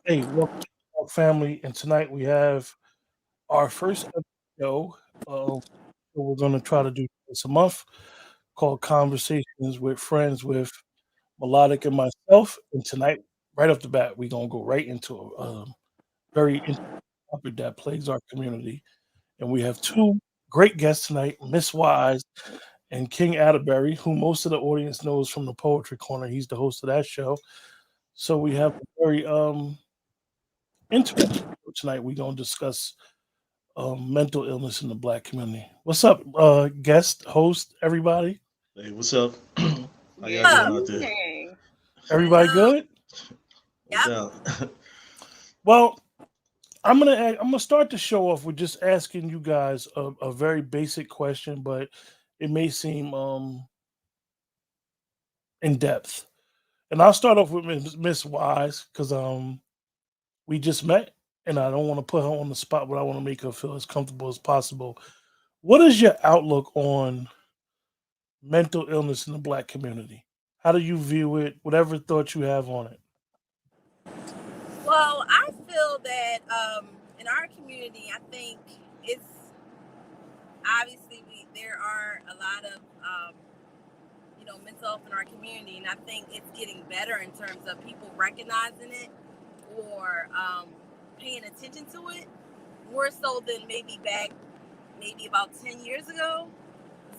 Hey, welcome to our family. And tonight we have our first show. We're going to try to do this a month called Conversations with Friends with Melodic and myself. And tonight, right off the bat, we're going to go right into a very interesting topic that plagues our community. And we have two great guests tonight, Miss Wise and King Atterbury, who most of the audience knows from the Poetry Corner. He's the host of that show. So we have a very interesting show tonight. We're going to discuss mental illness in the Black community. What's up, guest, host, everybody? Hey, what's up? How y'all Yeah. doing out there? Okay. Everybody good? No Yep. doubt. Well, I'm gonna start the show off with just asking you guys a very basic question, but it may seem in depth. And I'll start off with Miss Wise because we just met, and I don't want to put her on the spot, but I want to make her feel as comfortable as possible. What is your outlook on mental illness in the Black community? How do you view it? Whatever thoughts you have on it. Well, I feel that in our community, I think it's obviously there are a lot of mental health in our community, and I think it's getting better in terms of people recognizing it or paying attention to it more so than maybe about 10 years ago.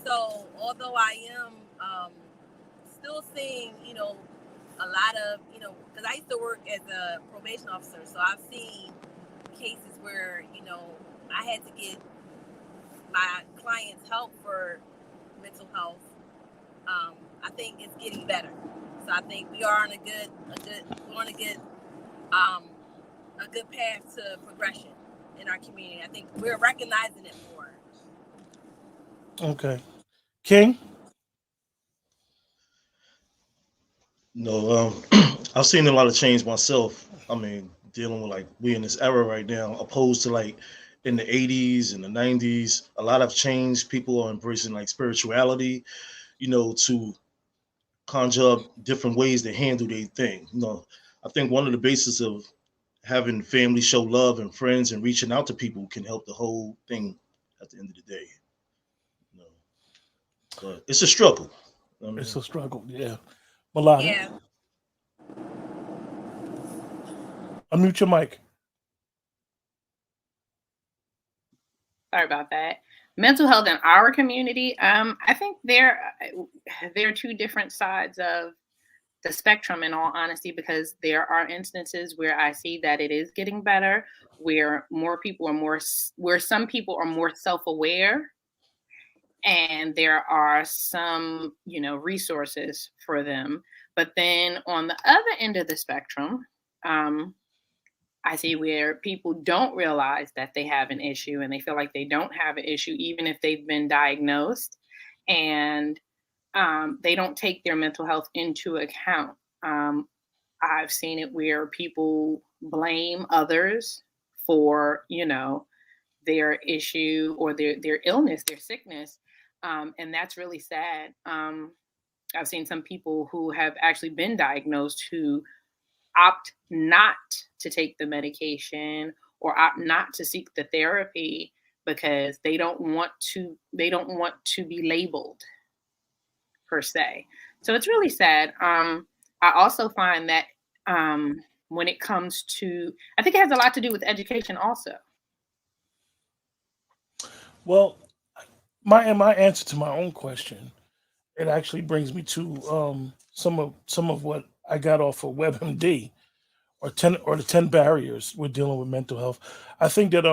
So although I am still seeing a lot of because I used to work as a probation officer, so I've seen cases where I had to get my clients help for mental health. I think it's getting better, so I think we are on a good path to progression in our community. I think we're recognizing it more. Okay, King. No, I've seen a lot of change myself. I mean, dealing with like we in this era right now, opposed to like in the 80s and the 90s. A lot of change. People are embracing like spirituality, to conjure up different ways to handle their thing. I think one of the basis of having family show love and friends and reaching out to people can help the whole thing at the end of the day. You know, but it's a struggle. I mean, It's a struggle. Yeah, Melodic. Yeah. Unmute your mic. Sorry about that. Mental health in our community, I think there are two different sides of the spectrum, in all honesty, because there are instances where I see that it is getting better, where some people are more self-aware, and there are some resources for them. But then on the other end of the spectrum, I see where people don't realize that they have an issue, and they feel like they don't have an issue, even if they've been diagnosed, and they don't take their mental health into account. I've seen it where people blame others for, their issue or their illness, their sickness. And that's really sad. I've seen some people who have actually been diagnosed who opt not to take the medication or opt not to seek the therapy because they don't want to be labeled per se. So it's really sad. I also find that when it comes to, I think it has a lot to do with education also. Well, my answer to my own question, it actually brings me to some of what I got off of WebMD, or the 10 barriers we're dealing with mental health. I think that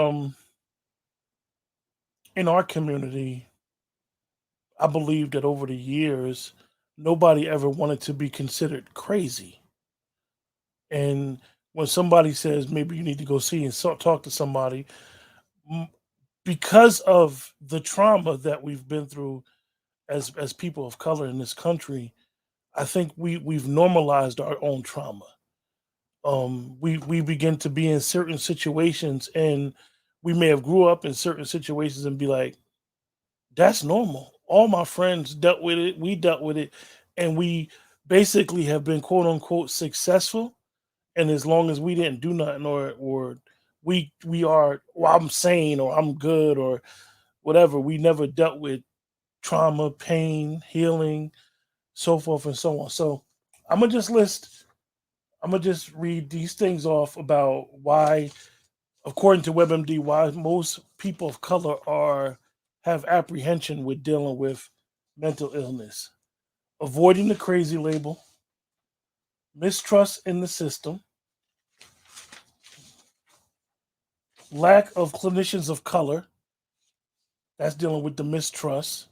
in our community, I believe that over the years, nobody ever wanted to be considered crazy. And when somebody says maybe you need to go see and talk to somebody, m- because of the trauma that we've been through as people of color in this country, I think we've normalized our own trauma. We begin to be in certain situations, and we may have grew up in certain situations and be like, that's normal. All my friends dealt with it. We dealt with it, and we basically have been quote unquote successful. And as long as we didn't do nothing, or we are, well, I'm sane, or I'm good, or whatever, we never dealt with trauma, pain, healing, so forth and so on. So I'm gonna just list. I'm gonna just read these things off about why, according to WebMD, why most people of color are have apprehension with dealing with mental illness: avoiding the crazy label, mistrust in the system, lack of clinicians of color. That's dealing with the mistrust.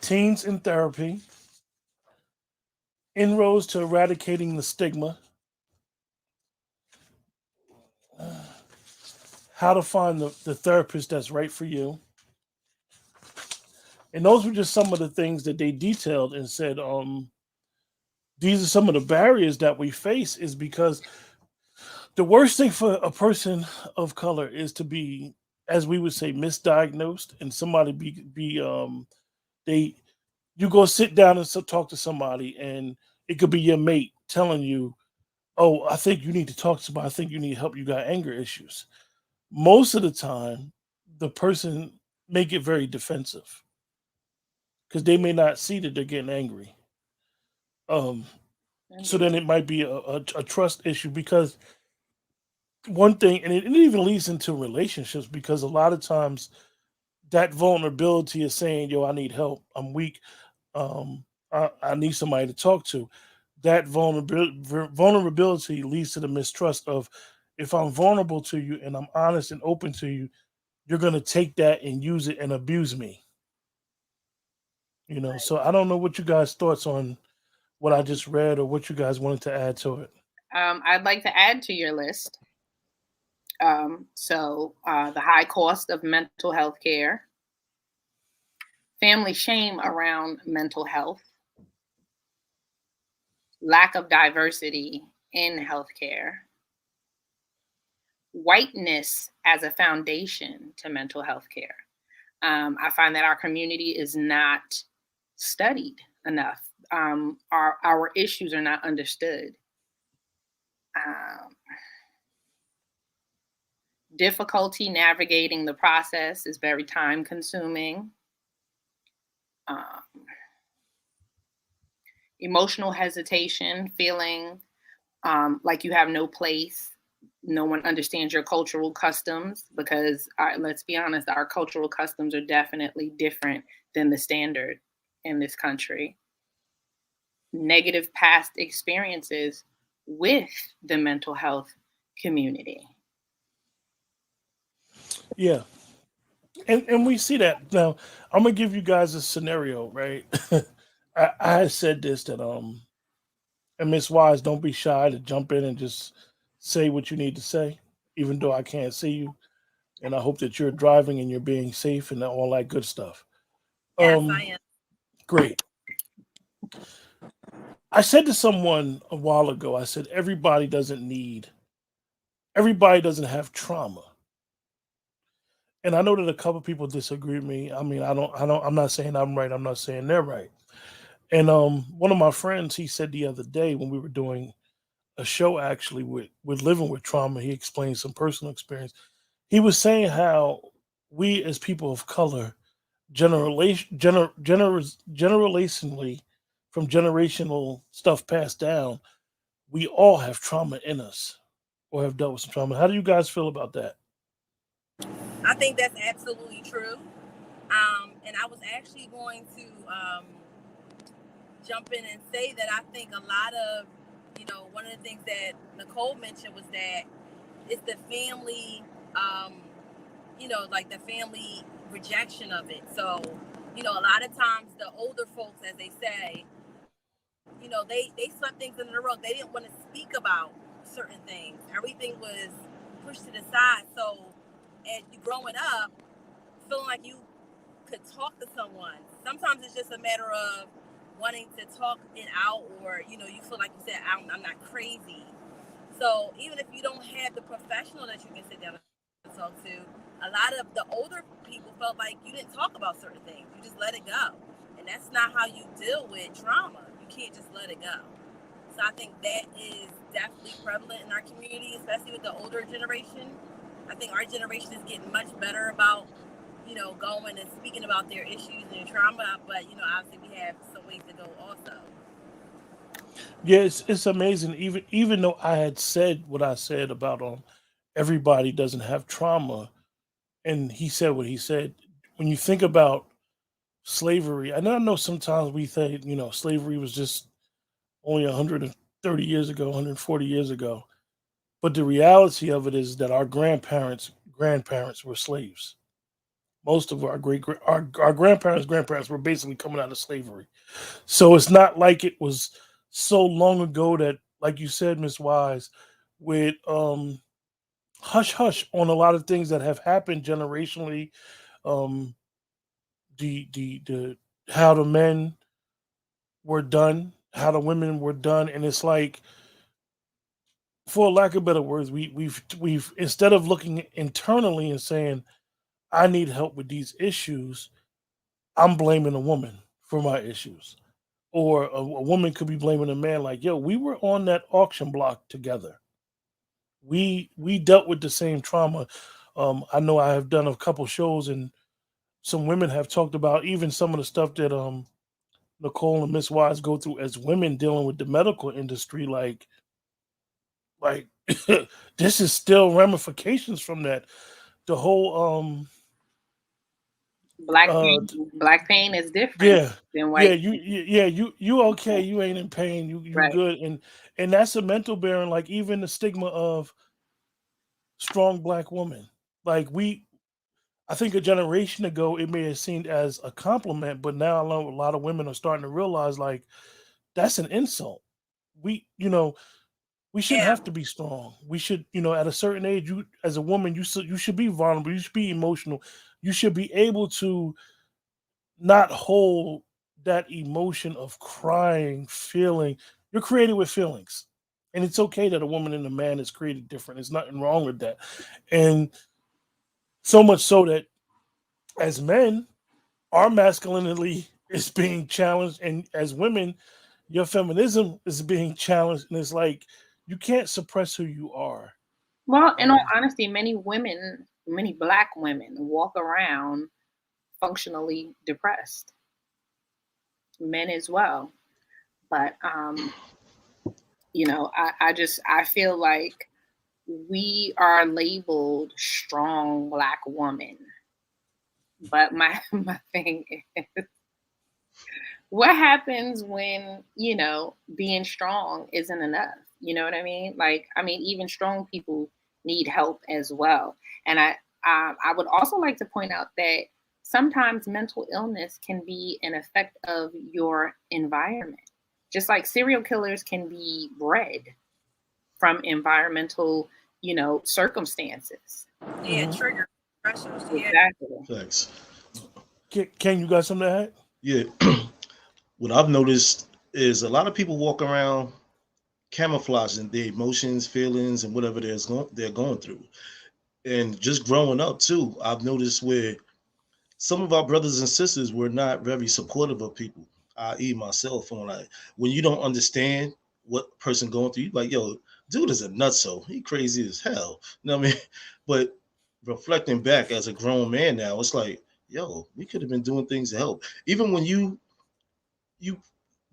Teens in therapy, inroads to eradicating the stigma, how to find the therapist that's right for you. And those were just some of the things that they detailed and said, these are some of the barriers that we face, is because the worst thing for a person of color is to be, as we would say, misdiagnosed, and somebody they you go sit down and talk to somebody, and it could be your mate telling you, oh, I think you need to talk to somebody, I think you need help, you got anger issues. Most of the time, the person may get very defensive because they may not see that they're getting angry. Um, so Indeed. then it might be a trust issue, because one thing, and it even leads into relationships, because a lot of times that vulnerability is saying, yo, I need help, I'm weak, I need somebody to talk to. That vulnerability leads to the mistrust of, if I'm vulnerable to you and I'm honest and open to you, you're going to take that and use it and abuse me. So I don't know what you guys thoughts on what I just read, or what you guys wanted to add to it. I'd like to add to your list. The high cost of mental health care, family shame around mental health, lack of diversity in healthcare, whiteness as a foundation to mental health care. I find that our community is not studied enough. Our issues are not understood. Um, Difficulty navigating the process is very time consuming. Um, Emotional hesitation, feeling like you have no place. No one understands your cultural customs, because let's be honest, our cultural customs are definitely different than the standard in this country. Negative past experiences with the mental health community. Yeah, and we see that now. I'm gonna give you guys a scenario, right? I had said this, that and Miss Wise, don't be shy to jump in and just say what you need to say, even though I can't see you. And I hope that you're driving and you're being safe and all that good stuff. Yes, I Um, am. Great. I said to someone a while ago, I said, everybody doesn't have trauma. And I know that a couple people disagree with me. I mean, I'm not saying I'm right. I'm not saying they're right. And one of my friends, he said the other day when we were doing a show, actually, with living with trauma, he explained some personal experience. He was saying how we as people of color, generationally, from generational stuff passed down, we all have trauma in us, or have dealt with some trauma. How do you guys feel about that? I think that's absolutely true. And I was actually going to jump in and say that I think a lot of, one of the things that Nicole mentioned was that it's the family, like the family rejection of it. So, a lot of times the older folks, as they say, they swept things under the rug. They didn't want to speak about certain things. Everything was pushed to the side. So, as you growing up, feeling like you could talk to someone. Sometimes it's just a matter of wanting to talk it out, or you feel like you said, I'm not crazy. So even if you don't have the professional that you can sit down and talk to, a lot of the older people felt like you didn't talk about certain things. You just let it go, and that's not how you deal with trauma. You can't just let it go. So I think that is definitely prevalent in our community, especially with the older generation. I think our generation is getting much better about going and speaking about their issues and their trauma, but obviously we have some ways to go also. Yeah, it's amazing. Even though I had said what I said about everybody doesn't have trauma, and he said what he said. When you think about slavery, and I know sometimes we think slavery was just only 130 years ago, 140 years ago, but the reality of it is that our grandparents were slaves. Most of our grandparents were basically coming out of slavery. So it's not like it was so long ago that, like you said, Miss Wise, with hush hush on a lot of things that have happened generationally. Um, the how the men were done, how the women were done, and it's like, for lack of better words, we've instead of looking internally and saying, I need help with these issues, I'm blaming a woman for my issues. Or a woman could be blaming a man, like, yo, we were on that auction block together. We dealt with the same trauma. I know I have done a couple shows, and some women have talked about even some of the stuff that Nicole and Miss Wise go through as women dealing with the medical industry. Like this is still ramifications from that. The whole uh Black pain is different yeah, than yeah, white yeah, you okay, you ain't in pain, you right. good, and that's a mental bearing. Like even the stigma of strong black woman. Like I think a generation ago it may have seemed as a compliment, but now I know a lot of women are starting to realize, like, that's an insult. We shouldn't Yeah, have to be strong. We should, at a certain age, you as a woman, you should be vulnerable. You should be emotional. You should be able to not hold that emotion of crying, feeling. You're created with feelings. And it's okay that a woman and a man is created different. There's nothing wrong with that. And so much so that as men, our masculinity is being challenged. And as women, your feminism is being challenged. And it's like, you can't suppress who you are. Well, in all Um, honesty, many black women walk around functionally depressed, men as well. But I feel like we are labeled strong black woman. But my my thing is, what happens when being strong isn't enough? You know what I mean? Like, I mean, even strong people need help as well. And I would also like to point out that sometimes mental illness can be an effect of your environment, just like serial killers can be bred from environmental circumstances. yeah, mhm. trigger pressures. Yeah, Exactly. Thanks. Can you got something to add? Yeah. What I've noticed is a lot of people walk around camouflaging their emotions, feelings, and whatever they're going through. And just growing up too, I've noticed where some of our brothers and sisters were not very supportive of people, i.e., myself. On like when you don't understand what person going through, you like, yo, dude is a nutso. He crazy as hell. You know what I mean? But reflecting back as a grown man now, it's like, yo, we could have been doing things to help. Even when you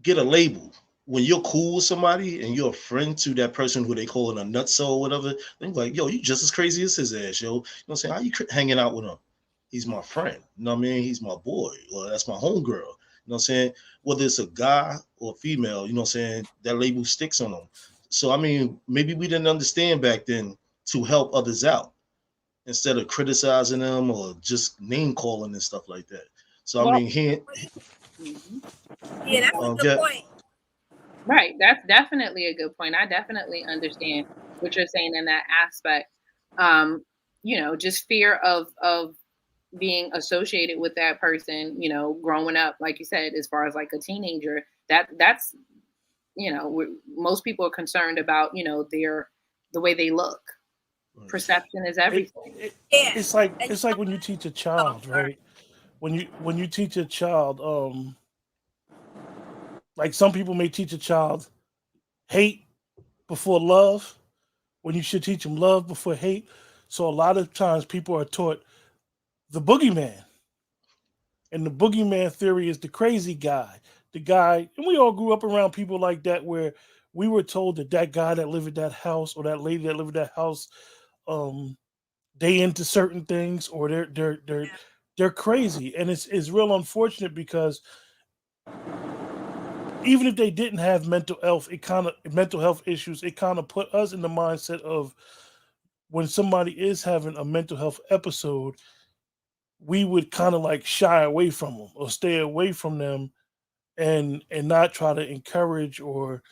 get a label, when you're cool with somebody and you're a friend to that person who they call it a nutso or whatever, they're like, yo, you just as crazy as his ass, yo. You know what I'm saying? How you hanging out with him? He's my friend. You know what I mean? He's my boy. Or that's my homegirl. You know what I'm saying? Whether it's a guy or a female, you know what I'm saying? That label sticks on them. So, I mean, maybe we didn't understand back then to help others out instead of criticizing them or just name calling and stuff like that. So, I Well, mean, he, mhm. Yeah, that's a good yeah, point. Right. That's definitely a good point. I definitely understand what you're saying in that aspect. Just fear of being associated with that person, growing up, like you said, as far as like a teenager, that's most people are concerned about, the way they look. Perception is It, everything. it Yeah, and it's like when you teach a child, sorry. right? When you teach a child, like some people may teach a child hate before love, when you should teach them love before hate. So a lot of times people are taught the boogeyman, and the boogeyman theory is the crazy guy, the guy, and we all grew up around people like that where we were told that that guy that lived at that house or that lady that lived at that house, um, they into certain things or Yeah, they're crazy, and it's real unfortunate because even if they didn't have mental health issues, it kind of put us in the mindset of when somebody is having a mental health episode, we would kind of like shy away from them or stay away from them and not try to encourage or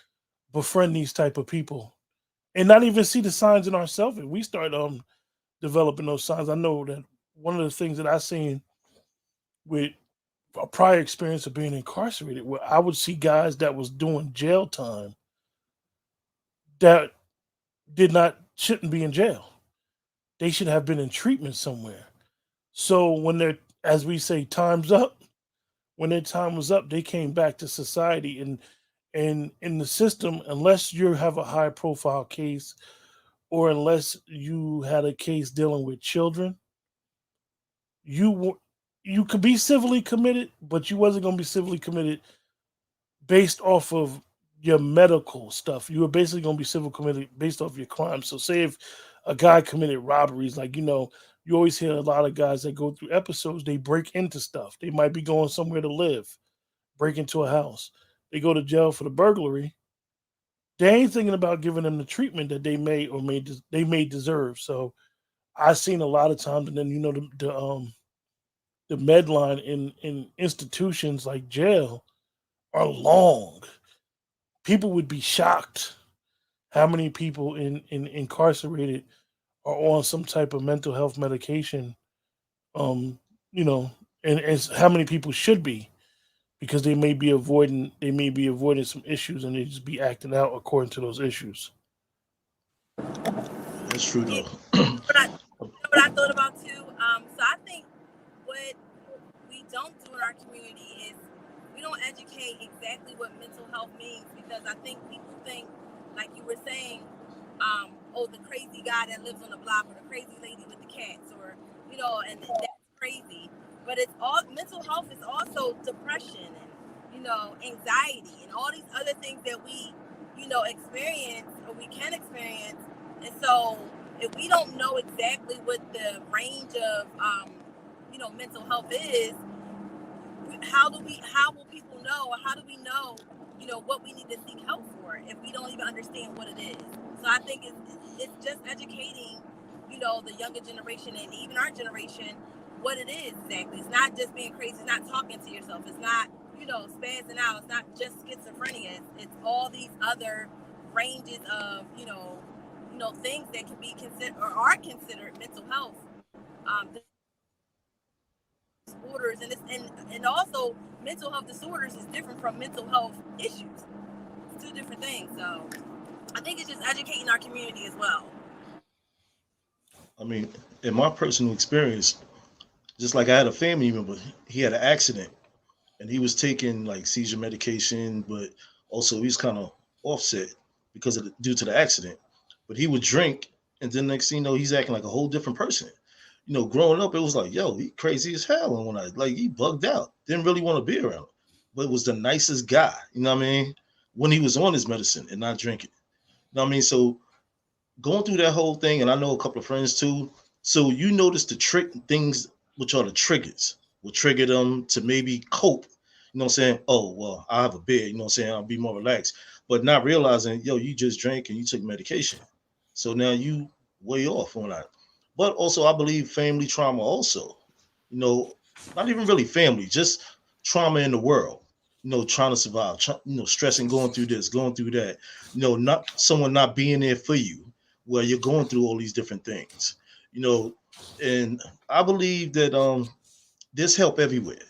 befriend these type of people and not even see the signs in ourselves. And we start developing those signs. I know that one of the things that I seen with a prior experience of being incarcerated, where I would see guys that was doing jail time that did not shouldn't be in jail. They should have been in treatment somewhere. So when they're, as we say, time's up, when their time was up, they came back to society and in the system, unless you have a high profile case or unless you had a case dealing with children, you you could be civilly committed, but you wasn't going to be civilly committed based off of your medical stuff. You were basically going to be civil committed based off your crime. So, say if a guy committed robberies, like you always hear a lot of guys that go through episodes. They break into stuff. They might be going somewhere to live, break into a house. They go to jail for the burglary. They ain't thinking about giving them the treatment that they may deserve. So, I've seen a lot of times, and then the med line in institutions like jail are long. People would be shocked how many people in incarcerated are on some type of mental health medication. Um, you know, and as how many people should be because they may be avoiding some issues and they just be acting out according to those issues. that's true yeah. though. But what I thought about too. So I think what we don't do in our community is we don't educate exactly what mental health means because I think people think, like you were saying, oh, the crazy guy that lives on the block or the crazy lady with the cats or, and that's crazy. But it's all mental health is also depression and, anxiety and all these other things that we, experience or we can experience. And so if we don't know exactly what the range of, mental health is, how will people know, or how do we know, what we need to seek help for if we don't even understand what it is? So I think it's just educating, the younger generation and even our generation what it is exactly. It's not just being crazy, it's not talking to yourself, it's not, spazzing out, it's not just schizophrenia, it's all these other ranges of, things that can be considered or are considered mental health disorders, and also mental health disorders is different from mental health issues. It's two different things. So I think it's just educating our community as well. I mean, in my personal experience, just like I had a family member, he had an accident and he was taking like seizure medication, but also he's kind of offset because due to the accident. But he would drink, and then next thing you know, he's acting like a whole different person. Growing up, it was like, yo, he crazy as hell, and he bugged out, didn't really want to be around him, but was the nicest guy. You know what I mean? when he was on his medicine and not drinking. You know what I mean? So going through that whole thing, and I know a couple of friends too. So you notice the trick things, which are the triggers, will trigger them to maybe cope. You know what I'm saying? Oh, well, I have a beer, you know what I'm saying? I'll be more relaxed. But not realizing, yo, you just drank and you took medication. So now you way off on that. But also I believe family trauma also, you know, not even really family, just trauma in the world. You know, trying to survive, stressing, going through this, going through that. You know, not someone not being there for you, where you're going through all these different things. You know, and I believe that there's help everywhere.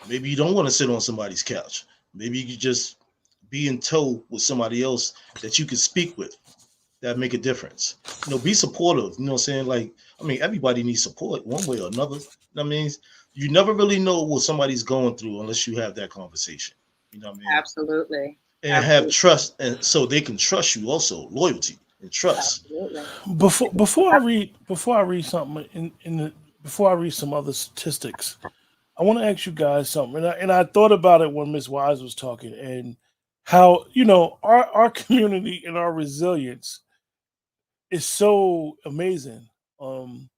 Maybe you don't want to sit on somebody's couch. Maybe you could just be in tow with somebody else that you can speak with that make a difference. You know, be supportive. You know what I'm saying? Like, I mean, everybody needs support one way or another. That means you never really know what somebody's going through unless you have that conversation. You know what I mean? Absolutely. And have Absolutely. trust, and so they can trust you also, loyalty and trust. Absolutely. Before I read something in the before I read some other statistics, I want to ask you guys something. And I thought about it when Miss Wise was talking, and how our community and our resilience is so amazing. Um,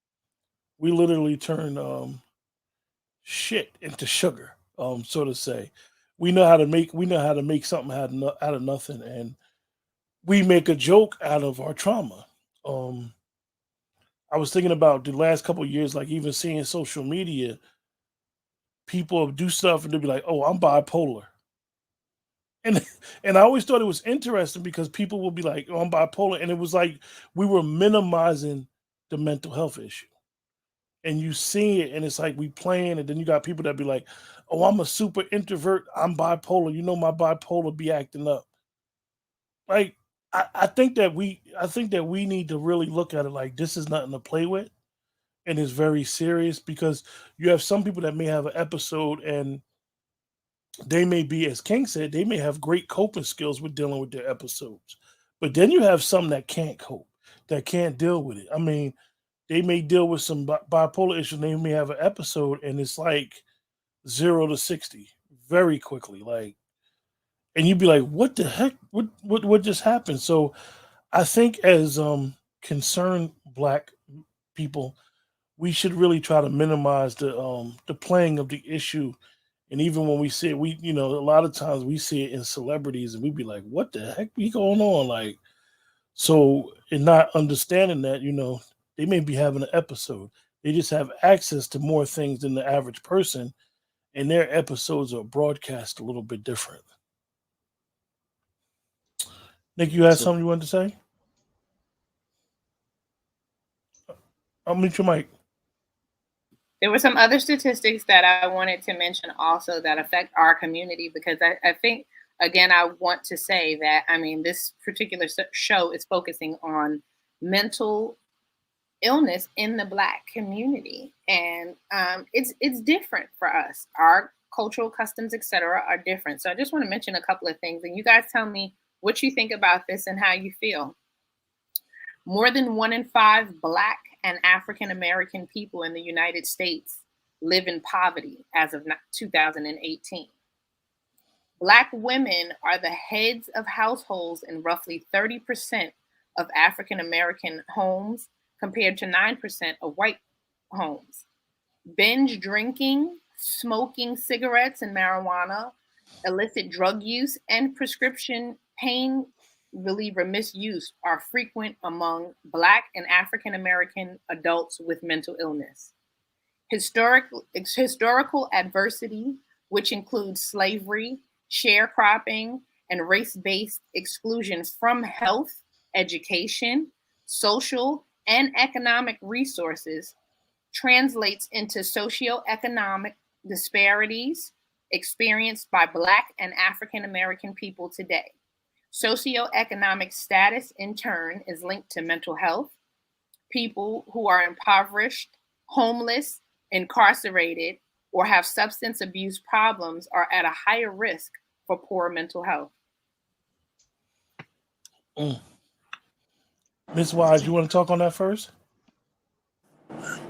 we literally turn shit into sugar, so to say. We know how to make something out of nothing, and we make a joke out of our trauma. Um, I was thinking about the last couple of years, like even seeing social media, people do stuff and they'll be like, "Oh, I'm bipolar," and and I always thought it was interesting because people will be like, "Oh, I'm bipolar," and it was like we were minimizing the mental health issue. And you see it, and it's like we playing, and then you got people that be like, "Oh, I'm a super introvert. I'm bipolar. You know, my bipolar be acting up." Like, I think that we need to really look at it like this is nothing to play with, and it's very serious because you have some people that may have an episode, and they may be, as King said, they may have great coping skills with dealing with their episodes, but then you have some that can't cope, that can't deal with it. I mean, they may deal with some bipolar issues. They may have an episode, and it's like 0 to 60 very quickly. Like, and you'd be like, "What the heck? What just happened?" So, I think as concerned Black people, we should really try to minimize the playing of the issue. And even when we see it, a lot of times we see it in celebrities, and we'd be like, "What the heck be going on?" Like, so, in not understanding that, they may be having an episode. They just have access to more things than the average person, and their episodes are broadcast a little bit different. Nick, you had So something you wanted to say? I'll mute your mic. There were some other statistics that I wanted to mention also that affect our community because I think, again, I want to say that, I mean, this particular show is focusing on mental illness in the Black community. And it's different for us. Our cultural customs, etc., are different. So I just want to mention a couple of things. And you guys tell me what you think about this and how you feel. More than 1 in 5 Black and African American people in the United States live in poverty as of 2018. Black women are the heads of households in roughly 30% of African American homes compared to 9% of white homes. Binge drinking, smoking cigarettes and marijuana, illicit drug use, and prescription pain reliever misuse are frequent among Black and African American adults with mental illness. Historical adversity, which includes slavery, sharecropping, and race-based exclusion from health, education, social, and economic resources, translates into socioeconomic disparities experienced by Black and African American people today. Socioeconomic status, in turn, is linked to mental health. People who are impoverished, homeless, incarcerated, or have substance abuse problems are at a higher risk for poor mental health. Miss Wise, you want to talk on that first?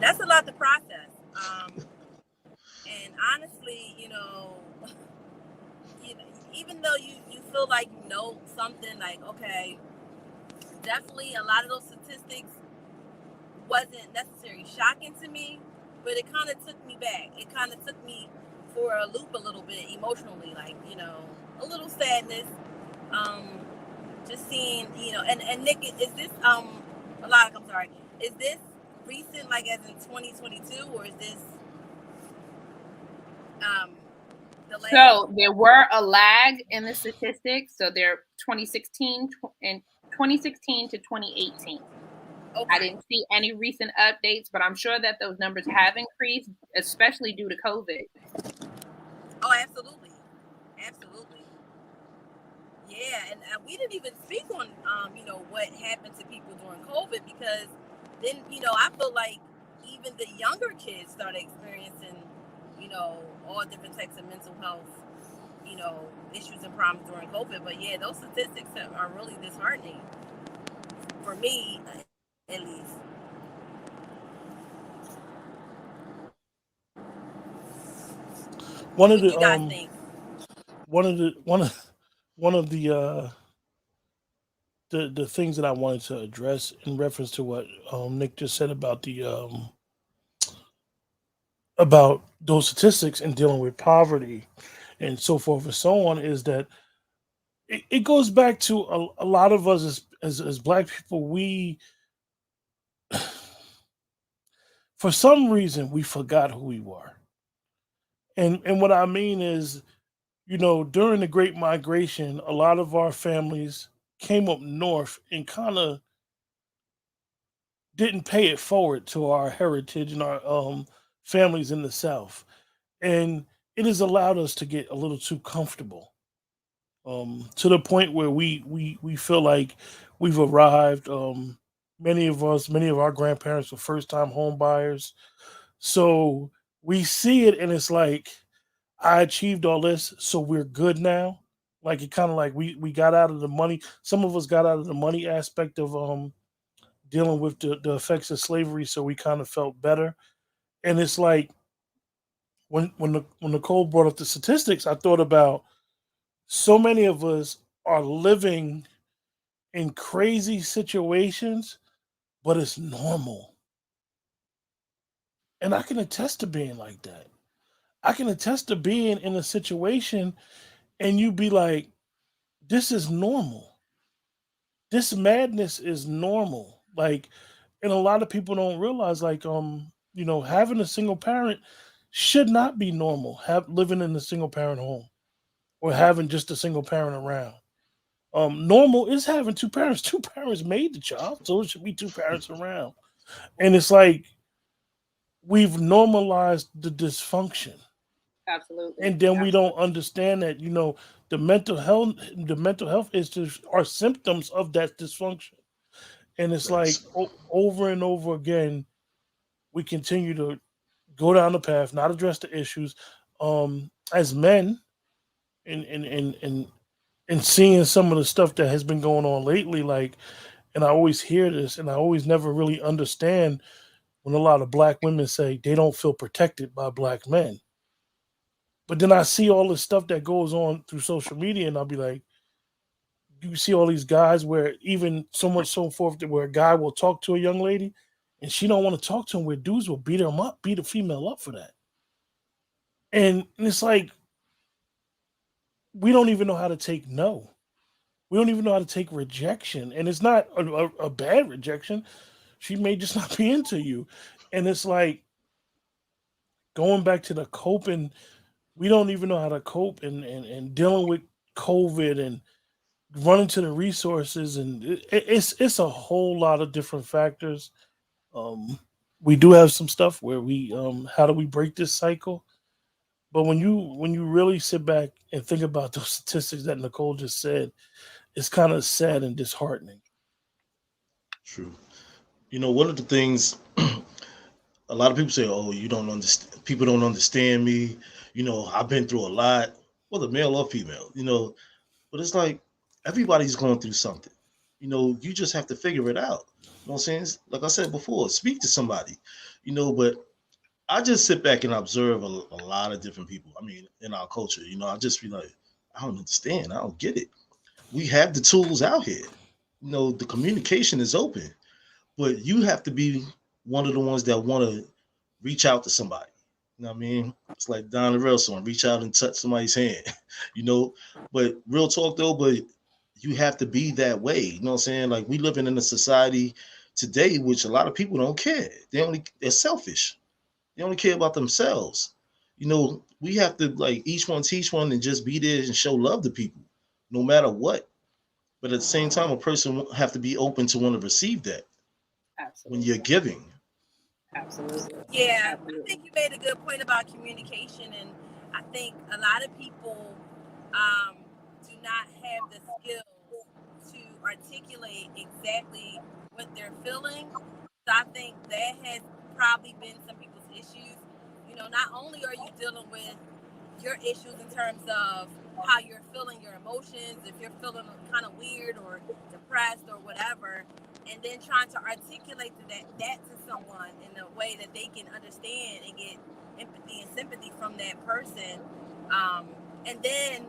That's a lot to process. And honestly, even though you feel like you know something, like, okay, definitely a lot of those statistics wasn't necessarily shocking to me, but it kind of took me back. It kind of took me for a loop a little bit emotionally, like, a little sadness. Um, just seeing, and Nick, is this I'm sorry, is this recent, like as in 2022, or is this um the last? So there were a lag in the statistics. So they're 2016 and 2016 to 2018. Okay. I didn't see any recent updates, but I'm sure that those numbers have increased, especially due to COVID. Oh, absolutely. Absolutely. Yeah, and we didn't even speak on, what happened to people during COVID, because then, I feel like even the younger kids started experiencing, all different types of mental health, issues and problems during COVID. But yeah, those statistics are really disheartening for me, at least. One of What do the you guys think? one of the things that I wanted to address in reference to what Nick just said about the about those statistics and dealing with poverty and so forth and so on is that it goes back to a lot of us as black people. We for some reason we forgot who we were, and what I mean is, during the Great Migration, a lot of our families came up north and kind of didn't pay it forward to our heritage and our families in the South, and it has allowed us to get a little too comfortable, to the point where we feel like we've arrived. Many of our grandparents were first time home buyers, so we see it and it's like, I achieved all this, so we're good now. Like it kind of like we got out of the money. Some of us got out of the money aspect of dealing with the effects of slavery, so we kind of felt better. And it's like when Nicole brought up the statistics, I thought about so many of us are living in crazy situations, but it's normal. And I can attest to being like that. I can attest to being in a situation and you be like, this is normal. This madness is normal. Like, and a lot of people don't realize, like, having a single parent should not be normal. Have living in a single parent home or having just a single parent around. Normal is having two parents. Two parents made the child, so it should be two parents around. And it's like we've normalized the dysfunction, Absolutely. and then we Absolutely. don't understand that the mental health issues are symptoms of that dysfunction. And it's like Facts. over and over again, we continue to go down the path, not address the issues. As men, and seeing some of the stuff that has been going on lately, like, and I always hear this, and I always never really understand when a lot of black women say they don't feel protected by black men. But then I see all this stuff that goes on through social media, and I'll be like, you see all these guys where even so much so forth that where a guy will talk to a young lady, and she don't want to talk to him, where dudes will beat him up, beat a female up for that. And it's like we don't even know how to take no. We don't even know how to take rejection, and it's not a bad rejection. She may just not be into you, and it's like going back to the coping. We don't even know how to cope and dealing with COVID and running to the resources, and it's a whole lot of different factors. Um, we do have some stuff where we how do we break this cycle? But when you really sit back and think about those statistics that Nicole just said, it's kind of sad and disheartening. True. One of the things a lot of people say, "Oh, you don't understand. People don't understand me." I've been through a lot, whether male or female. But it's like everybody's going through something. You just have to figure it out. You know what I'm saying? Like I said before, speak to somebody. But I just sit back and observe a lot of different people. I mean, in our culture, I just be like, I don't understand. I don't get it. We have the tools out here. The communication is open, but you have to be one of the ones that want to reach out to somebody. You know what I mean? It's like Don the real song, reach out and touch somebody's hand, you know. But real talk though, but you have to be that way. You know what I'm saying? Like we living in a society today which a lot of people don't care. They're selfish. They only care about themselves. We have to like each one teach one and just be there and show love to people, no matter what. But at the same time, a person have to be open to want to receive that when Absolutely. you're giving. Absolutely. Yeah, Absolutely. I think you made a good point about communication, and I think a lot of people do not have the skills to articulate exactly what they're feeling. So I think that has probably been some people's issues. Not only are you dealing with your issues in terms of how you're feeling your emotions, if you're feeling kind of weird or depressed or whatever, and then trying to articulate that to someone in a way that they can understand and get empathy and sympathy from that person. And then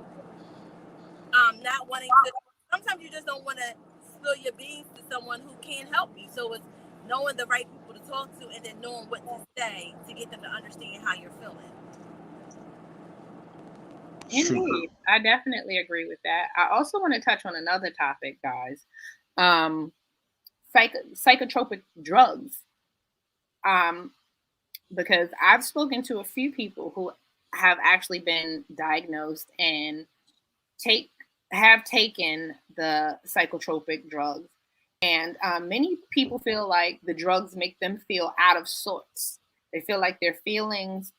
not wanting to, sometimes you just don't want to spill your beans to someone who can't help you. So it's knowing the right people to talk to and then knowing what to say to get them to understand how you're feeling. Indeed, I definitely agree with that. I also want to touch on another topic, guys. Psychotropic drugs. Because I've spoken to a few people who have actually been diagnosed and have taken the psychotropic drugs. And many people feel like the drugs make them feel out of sorts. They feel like their feelings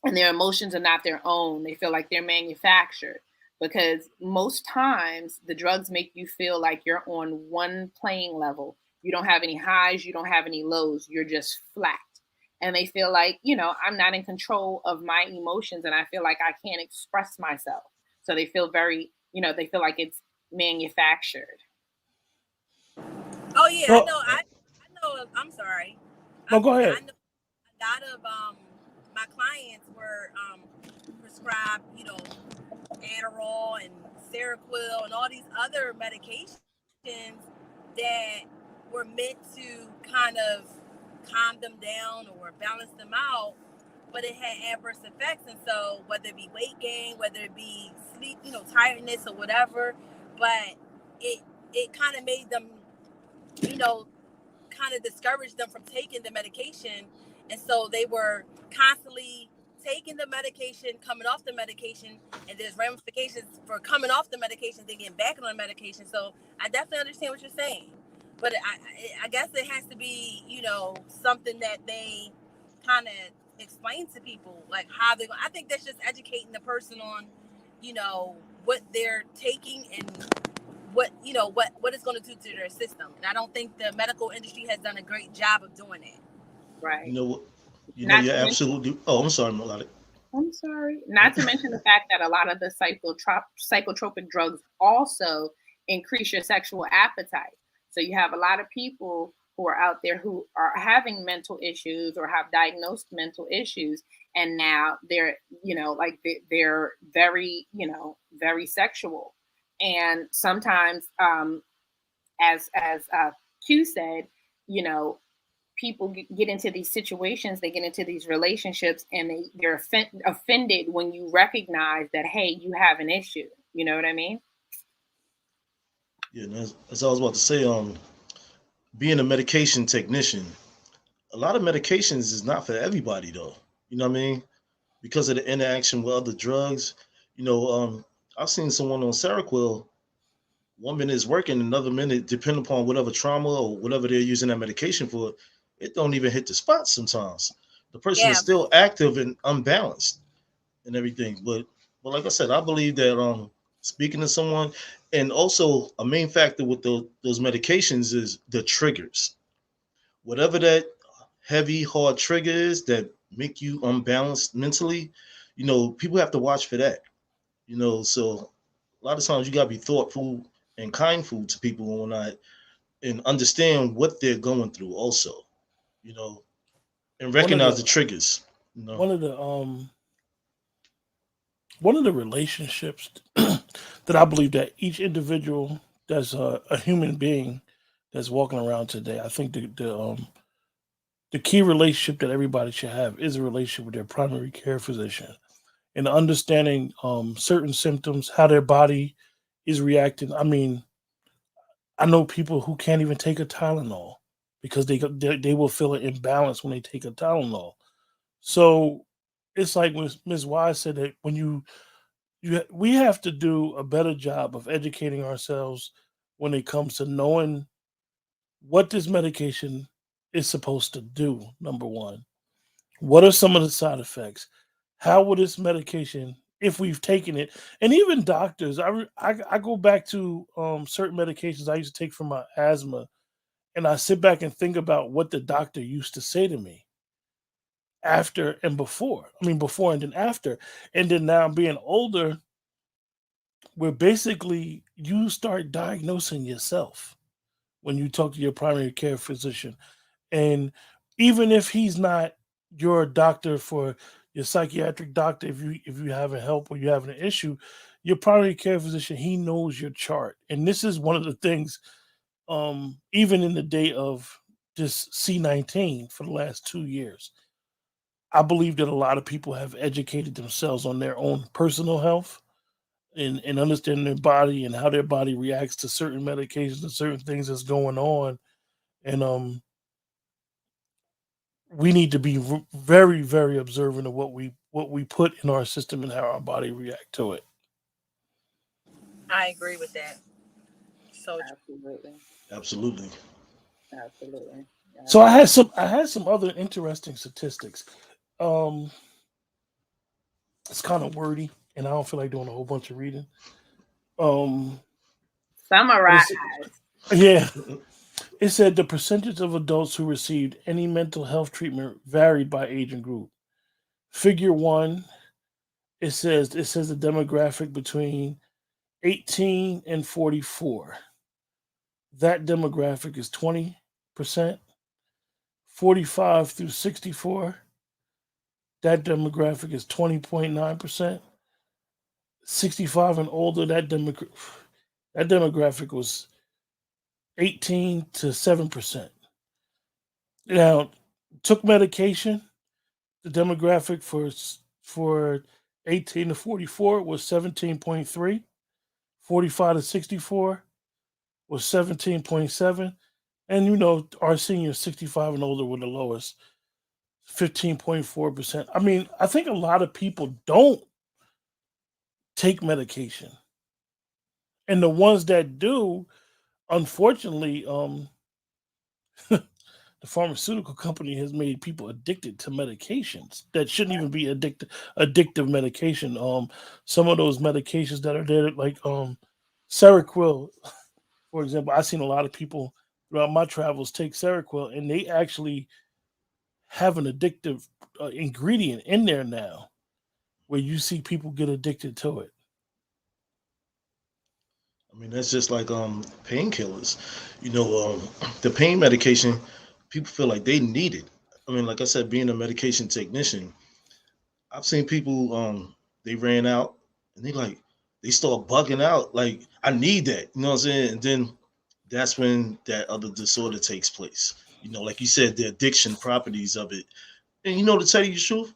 and their emotions are not their own. They feel like they're manufactured because most times the drugs make you feel like you're on one playing level. You don't have any highs, you don't have any lows, you're just flat. And they feel like, I'm not in control of my emotions and I feel like I can't express myself. So they feel very, they feel like it's manufactured. Oh yeah, Well, I know. I'm sorry. No, go ahead. I know a lot of my clients were prescribed, Adderall and Seroquel and all these other medications that were meant to kind of calm them down or balance them out, but it had adverse effects. And so whether it be weight gain, whether it be sleep, tiredness or whatever, but it kind of made them, kind of discouraged them from taking the medication. And so they were constantly taking the medication, coming off the medication, and there's ramifications for coming off the medication, then getting back on the medication. So I definitely understand what you're saying. But I guess it has to be, something that they kind of explain to people, like how they're going. I think that's just educating the person on, what they're taking and what it's going to do to their system. And I don't think the medical industry has done a great job of doing it. Right. You know what? You're absolutely. Oh, I'm sorry, Melodic. I'm sorry. Not to mention the fact that a lot of the psychotropic drugs also increase your sexual appetite. So you have a lot of people who are out there who are having mental issues or have diagnosed mental issues, and now they're, they're very, very sexual. And sometimes, as Q said, people get into these situations, they get into these relationships, and they're offended when you recognize that, hey, you have an issue. You know what I mean? Yeah, as I was about to say, being a medication technician, a lot of medications is not for everybody though. You know what I mean? Because of the interaction with other drugs. I've seen someone on Seroquel. 1 minute is working, another minute, depending upon whatever trauma or whatever they're using that medication for, it don't even hit the spot sometimes. The person is still active and unbalanced and everything. But like I said, I believe that speaking to someone, and also a main factor with those medications is the triggers. Whatever that heavy, hard trigger is that make you unbalanced mentally, people have to watch for that. So a lot of times you gotta be thoughtful and kindful to people and whatnot, and understand what they're going through also, and recognize the triggers. One of the one of the relationships that I believe that each individual that's a human being that's walking around today, I think the key relationship that everybody should have is a relationship with their primary care physician and understanding certain symptoms, how their body is reacting. I mean, I know people who can't even take a Tylenol because they will feel an imbalance when they take a Tylenol. So it's like when Ms. Wise said that when we have to do a better job of educating ourselves when it comes to knowing what this medication is supposed to do. Number one, what are some of the side effects? How will this medication, if we've taken it, and even doctors, I go back to certain medications I used to take for my asthma, and I sit back and think about what the doctor used to say to me after and before. I mean, before and then after, and then now being older, where basically you start diagnosing yourself when you talk to your primary care physician. And even if he's not your doctor for your psychiatric doctor, if you having help or you having an issue, your primary care physician, he knows your chart. And this is one of the things, even in the day of this C-19 for the last 2 years, I believe that a lot of people have educated themselves on their own personal health and understanding their body and how their body reacts to certain medications and certain things that's going on. And we need to be very, very observant of what we put in our system and how our body react to it. I agree with that. So Absolutely. Absolutely. Absolutely. So Yeah. I had some other interesting statistics. Um, it's kind of wordy, and I don't feel like doing a whole bunch of reading. Um, but Summarize. it's yeah. It said the percentage of adults who received any mental health treatment varied by age and group. Figure one, it says the demographic between 18 and 44. That demographic is 20%. 45 through 64, that demographic is 20.9%. 65 and older, that demographic was 18 to 7%. Now, took medication, the demographic for 18 to 44 was 17.3. 45 to 64 was 17.7. And our seniors 65 and older were the lowest, 15.4%. I mean, I think a lot of people don't take medication. And the ones that do, unfortunately, the pharmaceutical company has made people addicted to medications that shouldn't even be addictive medication. Some of those medications that are there, like Seroquel, for example, I've seen a lot of people throughout my travels take Seroquel, and they actually have an addictive ingredient in there now, where you see people get addicted to it. I mean, that's just like painkillers. The pain medication, people feel like they need it. I mean, like I said, being a medication technician, I've seen people they ran out and they start bugging out like I need that. You know what I'm saying? And then that's when that other disorder takes place. Like you said, the addiction properties of it. And to tell you the truth,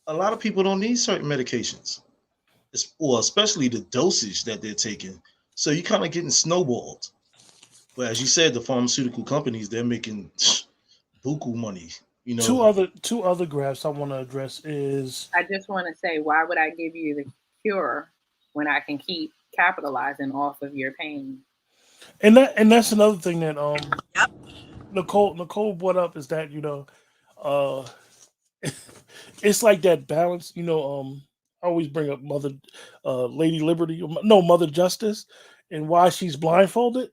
a lot of people don't need certain medications. Or especially the dosage that they're taking. So you kind of getting snowballed. But as you said, the pharmaceutical companies, they're making buku money. You Two know, other two other graphs I want to address is I just want to say, why would I give you the cure when I can keep capitalizing off of your pain? and that's another thing that yep. Nicole brought up is that uh it's like that balance. I always bring up Mother Lady Liberty, no, Mother Justice, and why she's blindfolded,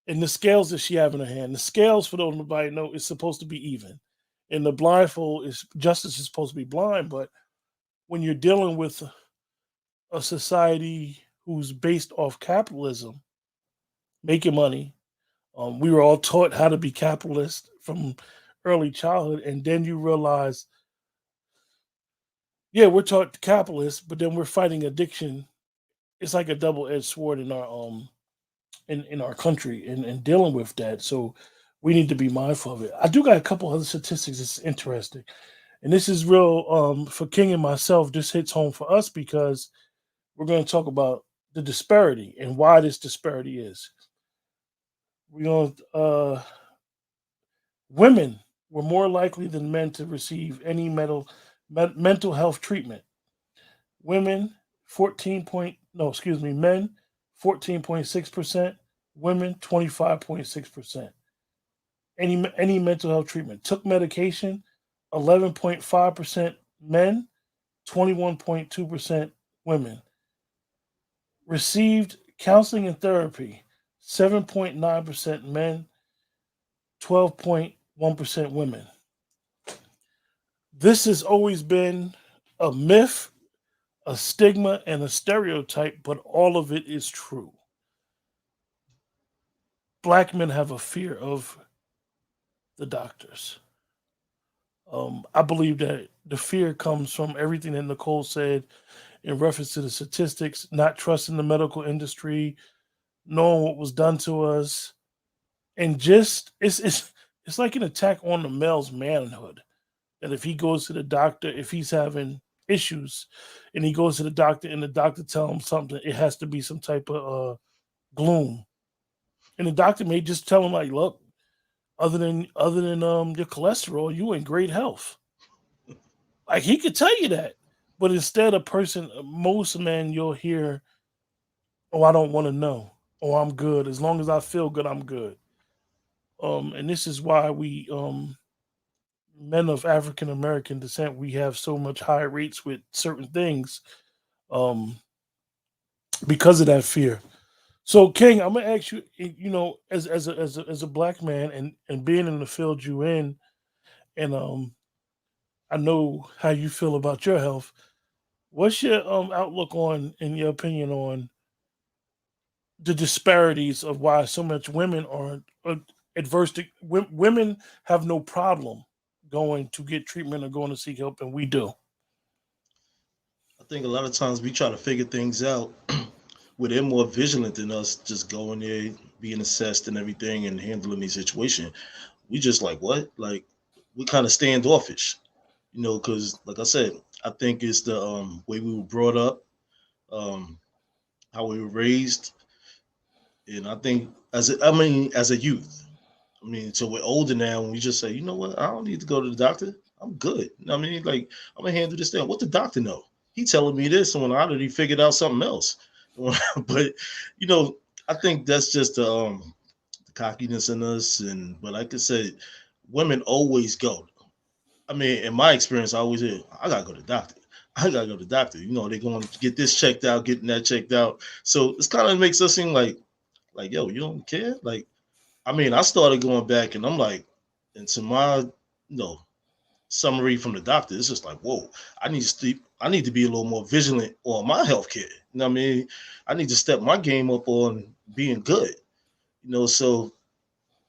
and the scales that she have in her hand. The scales, for those nobody know, is supposed to be even, and the blindfold is justice is supposed to be blind. But when you're dealing with a society who's based off capitalism, making money, we were all taught how to be capitalist from early childhood, and then you realize Yeah, we're taught capitalists, but then we're fighting addiction. It's like a double-edged sword in our country and dealing with that. So we need to be mindful of it. I do got a couple other statistics that's interesting. And this is real for King and myself. This hits home for us because we're going to talk about the disparity and why this disparity is. We're going to women were more likely than men to receive any mental health treatment. Women 14 point no, excuse me, men 14.6%, women 25.6%. Any mental health treatment. Took medication 11.5% men, 21.2% women. Received counseling and therapy 7.9% men, 12.1% women. This has always been a myth, a stigma, and a stereotype, but all of it is true. Black men have a fear of the doctors. I believe that the fear comes from everything that Nicole said in reference to the statistics, not trusting the medical industry, knowing what was done to us, and just it's like an attack on the male's manhood. That if he goes to the doctor, if he's having issues, and he goes to the doctor, and the doctor tell him something, it has to be some type of gloom, and the doctor may just tell him like, look, other than your cholesterol, you in great health. Like he could tell you that, but instead, a person, most men, you'll hear, "Oh, I don't want to know. Oh, I'm good. As long as I feel good, I'm good." And this is why we, men of African American descent, we have so much higher rates with certain things, um, because of that fear. So, King, I'm gonna ask you, as a black man and being in the field you in, and I know how you feel about your health. What's your outlook on, in your opinion, on the disparities of why so much women are adverse to women have no problem going to get treatment or going to seek help, and we do. I think a lot of times we try to figure things out where they're more vigilant than us, just going there, being assessed and everything, and handling the situation. We just like what, like we kind of standoffish, because like I said, I think it's the way we were brought up, um, how we were raised, and I think as a youth, so we're older now, and we just say, you know what, I don't need to go to the doctor. I'm good. You know what I mean, like I'm gonna handle this thing. What the doctor know? He telling me this, and when I already figured out something else. But you know, I think that's just the cockiness in us. And but like I said, women always go. I mean, in my experience, I always hear, I gotta go to the doctor. I gotta go to the doctor. They're going to get this checked out, getting that checked out. So it's kind of makes us seem like, yo, you don't care. Like, I started going back, and I'm like, into my, summary from the doctor. It's just like, whoa, I need to sleep. I need to be a little more vigilant on my health care. I need to step my game up on being good. So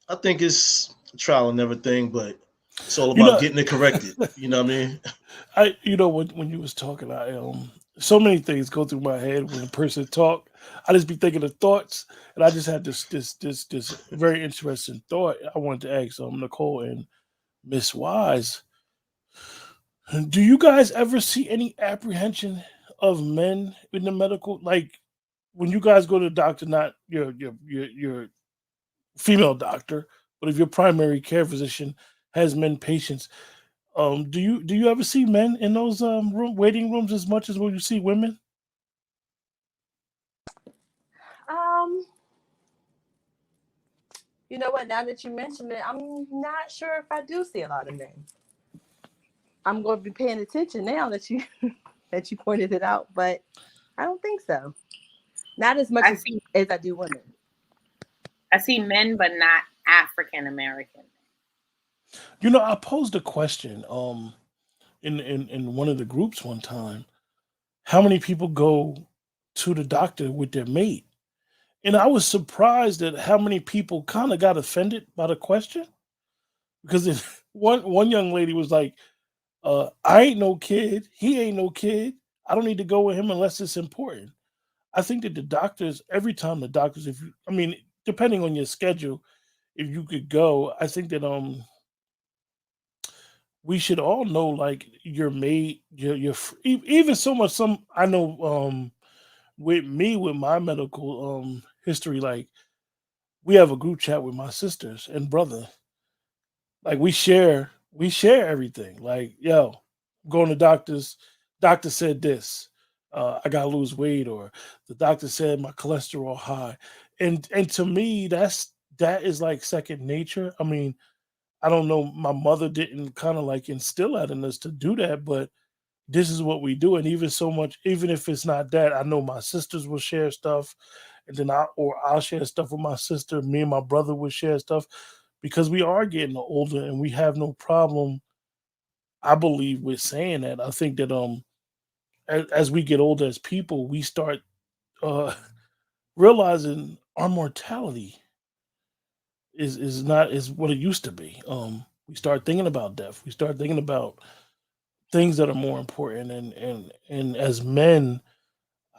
I think it's a trial and everything, but it's all You about know, getting it corrected. You know what I mean? when you was talking, I so many things go through my head when a person talk. I just be thinking of thoughts, and I just had this very interesting thought I wanted to ask Nicole and Miss Wise. Do you guys ever see any apprehension of men in the medical, like when you guys go to the doctor, not your female doctor, but if your primary care physician has men patients, do you ever see men in those waiting rooms as much as when you see women? Um, you know what? Now that you mentioned it, I'm not sure if I do see a lot of men. I'm going to be paying attention now that you that you pointed it out, but I don't think so. Not as much I as, see as I do women. I see men, but not African American. I posed a question in one of the groups one time. How many people go to the doctor with their mate? And I was surprised at how many people kind of got offended by the question because one young lady was like, I ain't no kid. He ain't no kid. I don't need to go with him unless it's important. I think that the doctors, every time the doctors, if you, I mean, depending on your schedule, if you could go, I think that we should all know like your mate, even so much. Some I know with me with my medical history, like we have a group chat with my sisters and brother. Like we share everything. Like, yo, I'm going to doctors. Doctor said this. I gotta lose weight, or the doctor said my cholesterol high. And to me, that is like second nature. I mean, I don't know. My mother didn't kind of like instill that in us to do that, but this is what we do. And even so much, even if it's not that, I know my sisters will share stuff, and then I'll share stuff with my sister. Me and my brother will share stuff because we are getting older, and we have no problem, I believe, with saying that. I think that as we get older as people, we start uh realizing our mortality is not is what it used to be. We start thinking about death. We start thinking about things that are more important, and as men,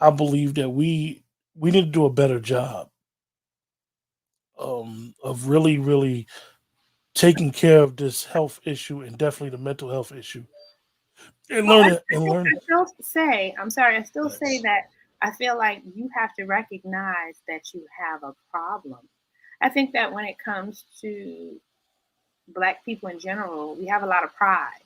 I believe that we need to do a better job of really taking care of this health issue, and definitely the mental health issue, and Well, learning I and think learning. I still say, I'm sorry, I still say Facts. that I feel like you have to recognize that you have a problem. I think that when it comes to Black people in general, we have a lot of pride.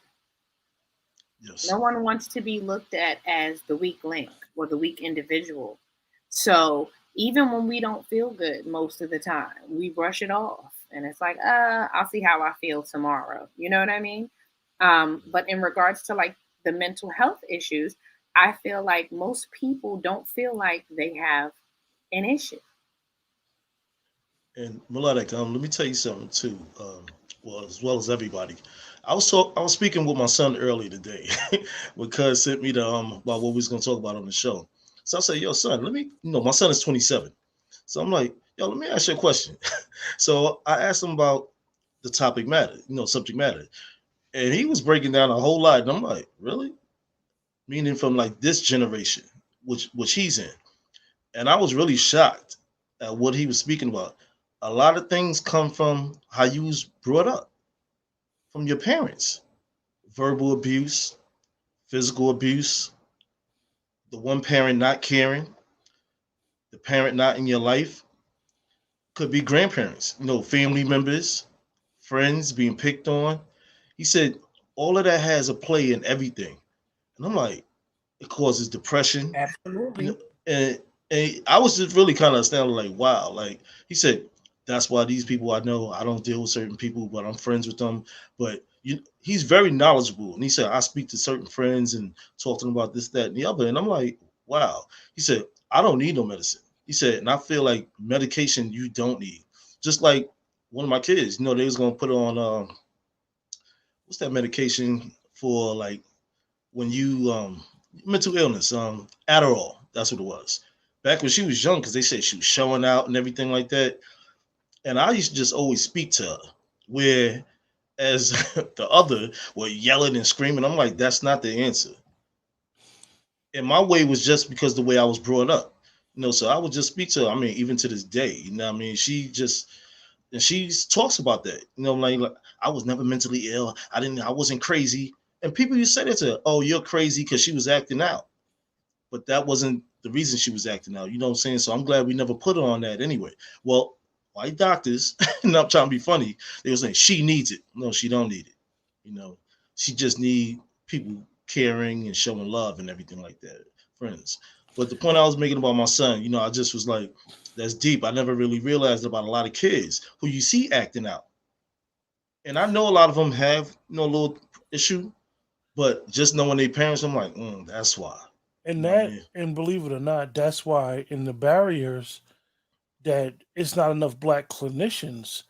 Yes. No one wants to be looked at as the weak link or the weak individual. So even when we don't feel good most of the time, we brush it off. And it's like, I'll see how I feel tomorrow. You know what I mean? But in regards to like the mental health issues, I feel like most people don't feel like they have an issue. And Melodic, let me tell you something too. Well, as well as everybody, I was speaking with my son earlier today, because sent me the about what we was gonna talk about on the show. So I said, "Yo, son, let me." My son is 27, so I'm like, "Yo, let me ask you a question." So I asked him about the topic matter, subject matter, and he was breaking down a whole lot, and I'm like, "Really?" Meaning from like this generation, which he's in. And I was really shocked at what he was speaking about. A lot of things come from how you was brought up, from your parents. Verbal abuse, physical abuse, the one parent not caring, the parent not in your life, could be grandparents, family members, friends being picked on. He said all of that has a play in everything. And I'm like, it causes depression, you know, Absolutely. and I was just really kind of astounded, like, wow. Like he said, that's why these people I know, I don't deal with certain people, but I'm friends with them. But he's very knowledgeable, and he said I speak to certain friends and talk to them about this, that, and the other, and I'm like, wow. He said I don't need no medicine. He said, and I feel like medication you don't need. Just like one of my kids, they was gonna put on what's that medication for like when you mental illness, Adderall. That's what it was. Back when she was young, because they said she was showing out and everything like that. And I used to just always speak to her, where as the other were yelling and screaming. I'm like, that's not the answer. And my way was just because the way I was brought up. So I would just speak to her. I mean, even to this day, I mean, she talks about that. Like I was never mentally ill. I wasn't crazy. And people used to say that to her, oh, you're crazy because she was acting out. But that wasn't the reason she was acting out. You know what I'm saying? So I'm glad we never put her on that anyway. Well, white doctors, not trying to be funny, they were saying she needs it. No, she don't need it. You know, she just need people caring and showing love and everything like that, friends. But the point I was making about my son, I just was like, that's deep. I never really realized about a lot of kids who you see acting out. And I know a lot of them have, a little issue, but just knowing their parents, I'm like, that's why. You And know what I that, mean? and believe it or not, that's why in the barriers that it's not enough black clinicians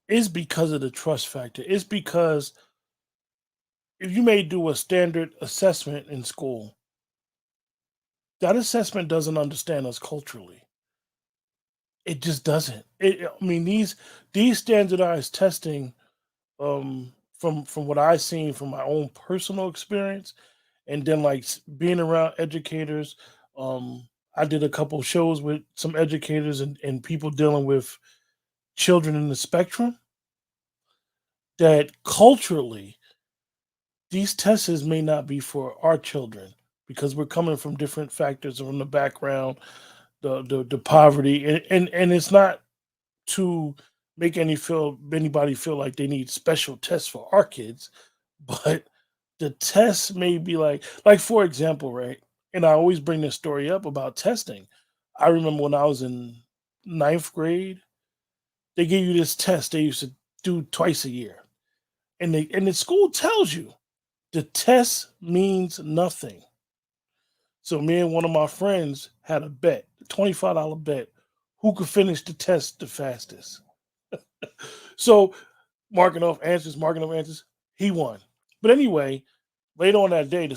is because of the trust factor. It's because if you may do a standard assessment in school, that assessment doesn't understand us culturally. It just doesn't. I mean, these standardized testing from what I've seen from my own personal experience, and then like being around educators. Um, I did a couple shows with some educators and people dealing with children in the spectrum. That culturally, these tests may not be for our children because we're coming from different factors from the background, the poverty, and it's not to make anybody feel like they need special tests for our kids, but the tests may be like for example, right? And I always bring this story up about testing. I remember when I was in ninth grade, they gave you this test they used to do twice a year. And the school tells you the test means nothing. So me and one of my friends had a bet, a $25 bet, who could finish the test the fastest. So marking off answers, he won. But anyway, later on that day,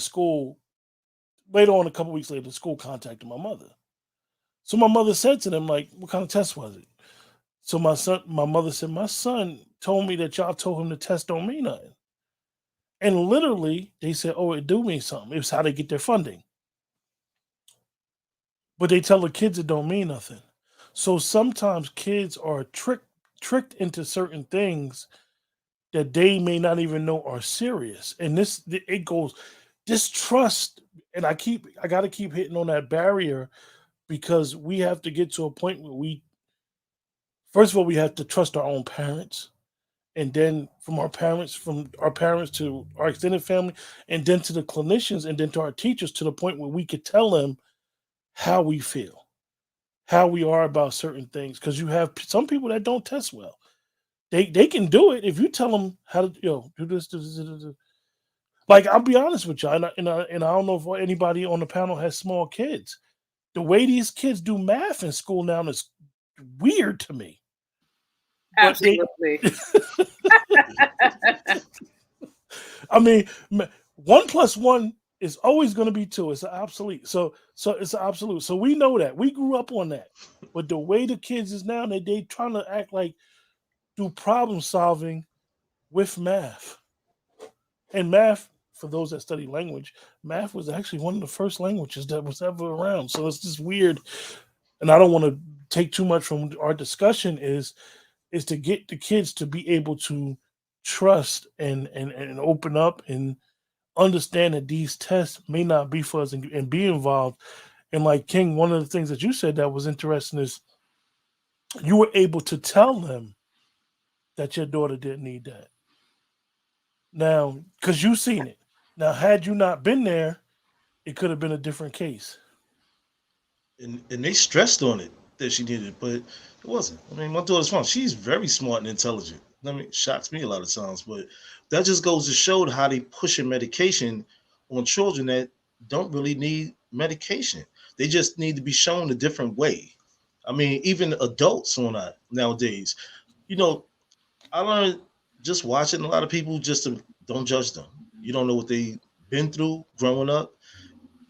later on a couple weeks later, the school contacted my mother. So my mother said to them, like, what kind of test was it? So my mother said, my son told me that y'all told him the test don't mean nothing. And literally, they said, oh, it do mean something. It was how they get their funding. But they tell the kids it don't mean nothing. So sometimes kids are tricked into certain things that they may not even know are serious. And it goes distrust, and I got to keep hitting on that barrier because we have to get to a point where we first of all we have to trust our own parents, and then from our parents to our extended family, and then to the clinicians, and then to our teachers, to the point where we could tell them how we feel, how we are about certain things. Because you have some people that don't test well. They can do it if you tell them how to do this, this. Like I'll be honest with you, and I don't know if anybody on the panel has small kids. The way these kids do math in school now is weird to me. But they, Absolutely. I mean, 1 plus 1 is always going to be 2. It's an obsolete. So it's an absolute. So we know that we grew up on that. But the way the kids is now, they trying to act like do problem solving with math. And math, for those that study language, math was actually one of the first languages that was ever around. So it's just weird. And I don't want to take too much from our discussion. Is to get the kids to be able to trust and open up and understand that these tests may not be for us, and be involved. And like King, one of the things that you said that was interesting is you were able to tell them that your daughter didn't need that. Now, because you seen it. Now, had you not been there, it could have been a different case. And they stressed on it that she needed it, but it wasn't. I mean, my daughter's fine. She's very smart and intelligent. I mean, it shocks me a lot of times, but that just goes to show how they pushing medication on children that don't really need medication. They just need to be shown a different way. I mean, even adults on that nowadays. You know, I learned just watching a lot of people just to don't judge them. You don't know what they've been through growing up,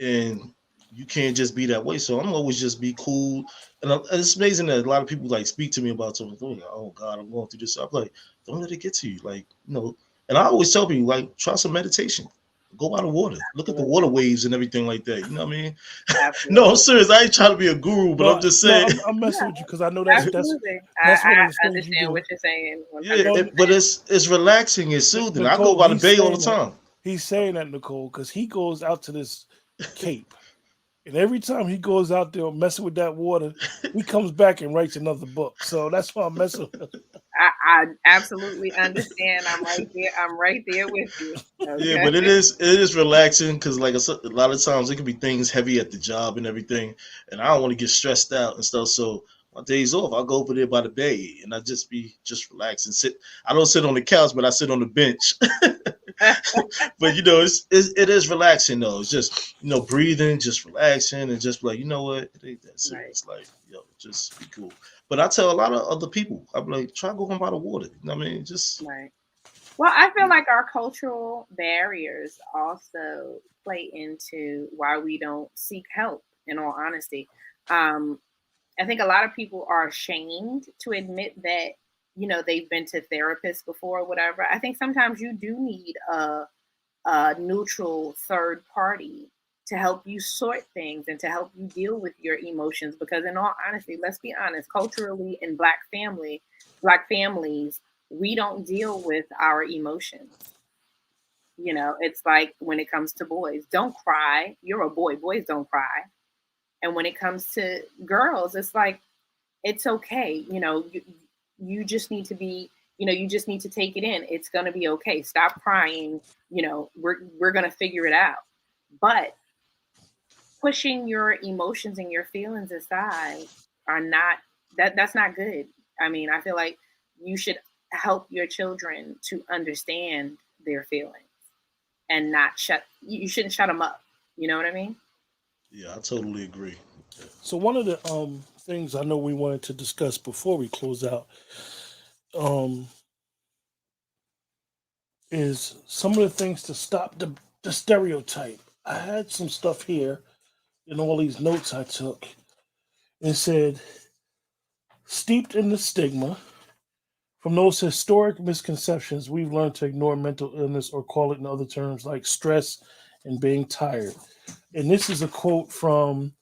and you can't just be that way. So I'm always just be cool. And it's amazing that a lot of people like speak to me about something. Like, oh God, I'm going through this. I'm like, don't let it get to you. Like, you know. And I always tell people like, try some meditation. Go by the water. Look at the water Absolutely. waves and everything like that. You know what I mean? No, I'm Absolutely. serious. I ain't trying to be a guru, but I'm No, just no, saying. I'm messing Yeah, with you because I know absolutely. that's one of the I things you understand do. what you're saying Yeah, 100%. No, but it's relaxing and soothing. I go Nicole, by the bay all the time. he's saying that, Nicole, because he goes out to this cape, and every time he goes out there messing with that water, he comes back and writes another book. So that's why I'm messing with him. I absolutely understand. I'm right there. I'm right there with you. Yeah, Okay. but it is relaxing because like a lot of times it can be things heavy at the job and everything, and I don't want to get stressed out and stuff. So my days off, I go over there by the bay and I just be just relax and sit. I don't sit on the couch, but I sit on the bench. But you know, it is relaxing though. It's just breathing, just relaxing, and just like what, it ain't that Right. serious. Like just be cool. But I tell a lot of other people, I'm like, try going by the water. You know what I mean? Just Right. Well, I feel like our cultural barriers also play into why we don't seek help, in all honesty. Um, I think a lot of people are ashamed to admit that they've been to therapists before or whatever. I think sometimes you do need a neutral third party to help you sort things and to help you deal with your emotions. Because in all honesty, let's be honest, culturally in Black families, we don't deal with our emotions. It's like when it comes to boys, don't cry. You're a boy. Boys don't cry. And when it comes to girls, it's like, it's okay. You just need to be, you just need to take it in. It's going to be okay. Stop crying. We're going to figure it out. But pushing your emotions and your feelings aside are not, that's not good. I mean, I feel like you should help your children to understand their feelings and not you shouldn't shut them up. You know what I mean? Yeah, I totally agree. So one of the things I know we wanted to discuss before we close out um is some of the things to stop the stereotype. I had some stuff here in all these notes I took. It said, steeped in the stigma, from those historic misconceptions, we've learned to ignore mental illness or call it in other terms like stress and being tired. And this is a quote from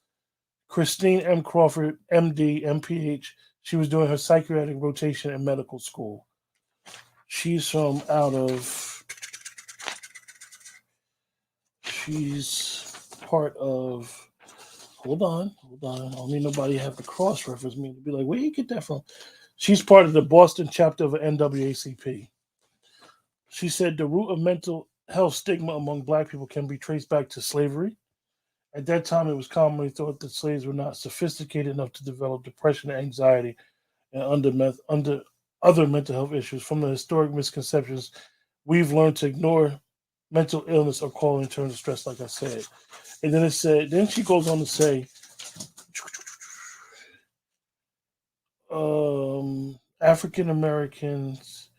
Christine M. Crawford, MD, MPH. She was doing her psychiatric rotation in medical school. She's from out of, she's part of, hold on. I don't need nobody to have to cross reference me to be like, where you get that from? She's part of the Boston chapter of NAACP. She said the root of mental health stigma among Black people can be traced back to slavery. At that time, it was commonly thought that slaves were not sophisticated enough to develop depression and anxiety and under other mental health issues. From the historic misconceptions, we've learned to ignore mental illness or call it in terms of stress, like I said. And then then she goes on to say, African Americans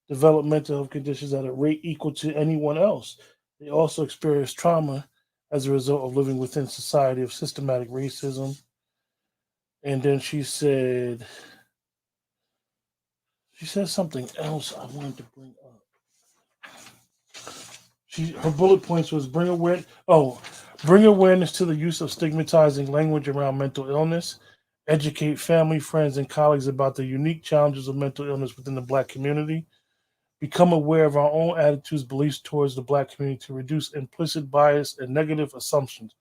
develop mental health conditions at a rate equal to anyone else. They also experience trauma as a result of living within society of systematic racism. And then she said something else I wanted to bring up. Her bullet points was bring awareness to the use of stigmatizing language around mental illness, educate family, friends, and colleagues about the unique challenges of mental illness within the Black community, become aware of our own attitudes, beliefs towards the Black community to reduce implicit bias and negative assumptions.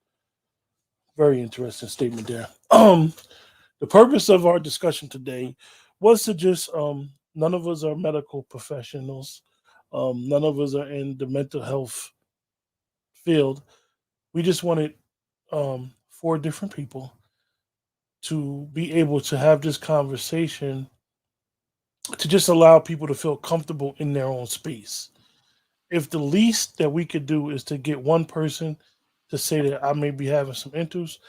Very interesting statement there. The purpose of our discussion today was to just none of us are medical professionals. None of us are in the mental health field. We just wanted four different people to be able to have this conversation to just allow people to feel comfortable in their own space. If the least that we could do is to get one person to say that I may be having some issues,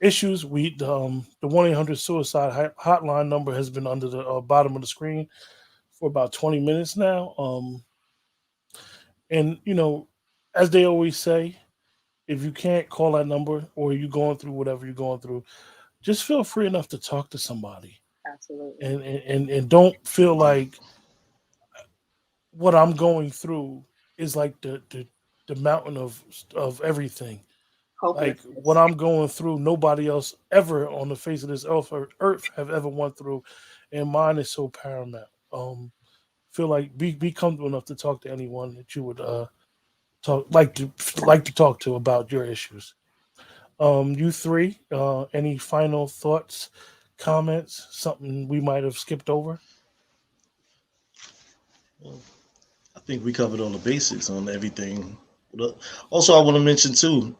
the 1-800 suicide hotline number has been under the bottom of the screen for about 20 minutes now. And as they always say, if you can't call that number or you're going through whatever you're going through, just feel free enough to talk to somebody. Absolutely. And don't feel like what I'm going through is like the mountain of everything. Like Hopelessness. what I'm going through, nobody else ever on the face of this earth have ever went through, and mine is so paramount. Feel like be comfortable enough to talk to anyone that you would like to talk to about your issues. You three, any final thoughts, comments, something we might have skipped over? Well, I think we covered all the basics on everything. Also, I want to mention too,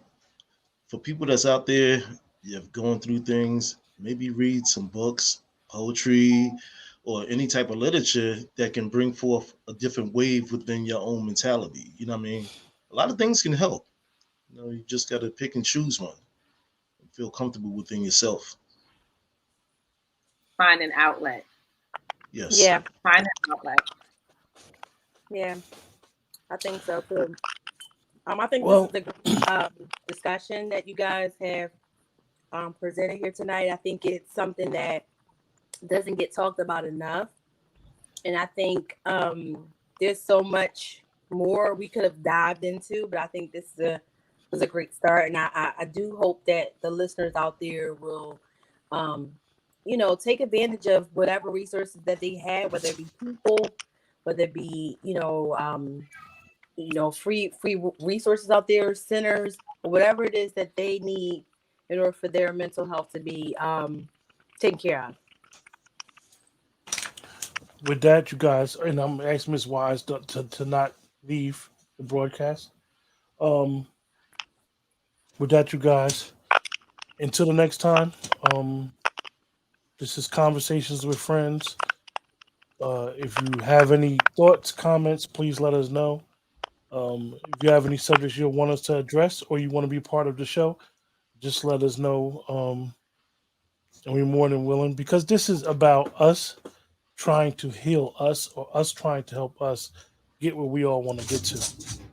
for people that's out there, you have going through things, maybe read some books, poetry, or any type of literature that can bring forth a different wave within your own mentality. You know what I mean? A lot of things can help. You just got to pick and choose one and feel comfortable within yourself. Find an outlet. Yes. Yeah, Find an outlet. yeah, I think so too. I think Well, this is a great discussion that you guys have presented here tonight. I think it's something that doesn't get talked about enough. And I think there's so much more we could have dived into, but I think this was a great start. And I do hope that the listeners out there will, um, take advantage of whatever resources that they have, whether it be people, whether it be, free resources out there, centers, or whatever it is that they need in order for their mental health to be taken care of. With that, you guys, and I'm asking Ms. Wise to not leave the broadcast. Um, with that, you guys, until the next time, this is Conversations with Friends. If you have any thoughts, comments, please let us know. If you have any subjects you want us to address or you want to be part of the show, just let us know. And we're more than willing because this is about us trying to heal us or us trying to help us get where we all want to get to.